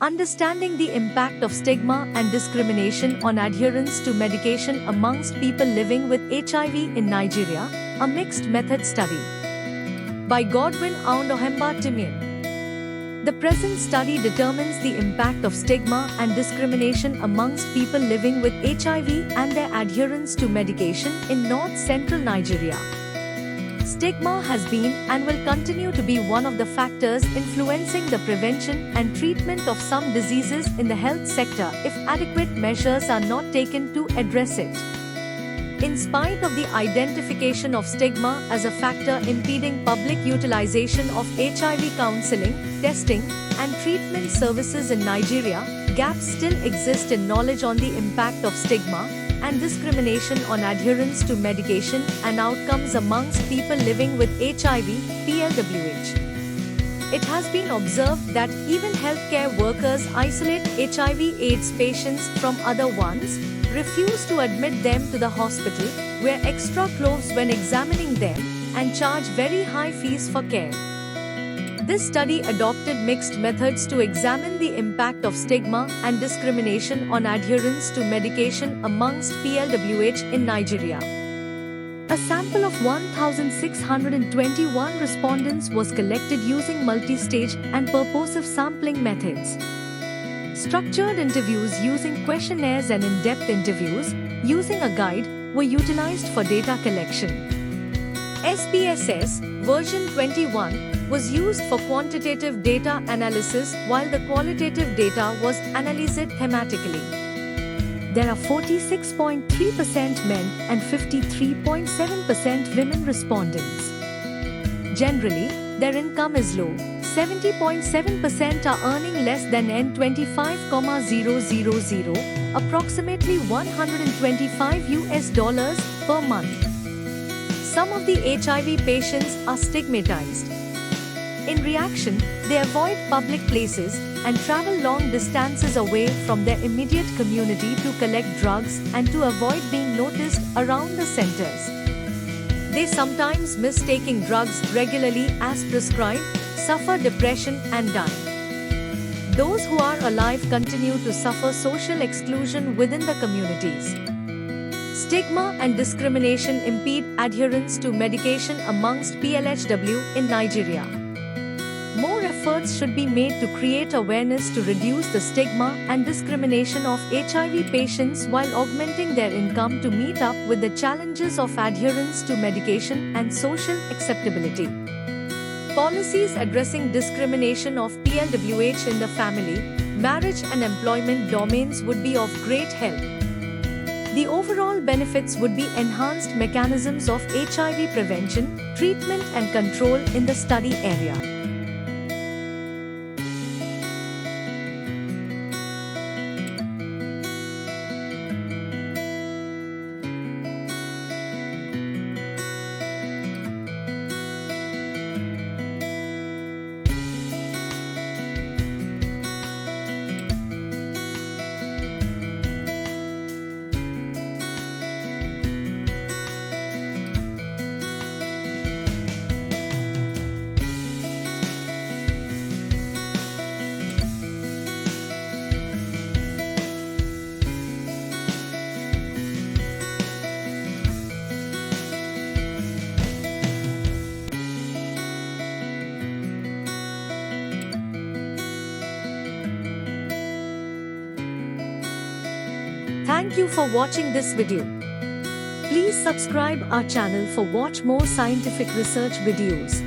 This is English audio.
Understanding the impact of stigma and discrimination on adherence to medication amongst people living with HIV in Nigeria, a mixed method study. By Godwin Aundohemba Timian. The present study determines the impact of stigma and discrimination amongst people living with HIV and their adherence to medication in north-central Nigeria. Stigma has been and will continue to be one of the factors influencing the prevention and treatment of some diseases in the health sector if adequate measures are not taken to address it. In spite of the identification of stigma as a factor impeding public utilization of HIV counseling, testing, and treatment services in Nigeria, gaps still exist in knowledge on the impact of stigma and discrimination on adherence to medication and outcomes amongst people living with HIV, PLWH. It has been observed that even healthcare workers isolate HIV/AIDS patients from other ones, refuse to admit them to the hospital, wear extra clothes when examining them, and charge very high fees for care. This study adopted mixed methods to examine the impact of stigma and discrimination on adherence to medication amongst PLWH in Nigeria. A sample of 1,621 respondents was collected using multi-stage and purposive sampling methods. Structured interviews using questionnaires and in-depth interviews using a guide were utilized for data collection. SPSS version 21 was used for quantitative data analysis while the qualitative data was analyzed thematically. There are 46.3% men and 53.7% women respondents. Generally, their income is low. 70.7% are earning less than N25,000, approximately $125 per month. Some of the HIV patients are stigmatized. In reaction, they avoid public places and travel long distances away from their immediate community to collect drugs and to avoid being noticed around the centers. They sometimes miss taking drugs regularly as prescribed, suffer depression and die. Those who are alive continue to suffer social exclusion within the communities. Stigma and discrimination impede adherence to medication amongst PLHW in Nigeria. More efforts should be made to create awareness to reduce the stigma and discrimination of HIV patients while augmenting their income to meet up with the challenges of adherence to medication and social acceptability. Policies addressing discrimination of PLWH in the family, marriage and employment domains would be of great help. The overall benefits would be enhanced mechanisms of HIV prevention, treatment and control in the study area. Thank you for watching this video. Please subscribe our channel for watch more scientific research videos.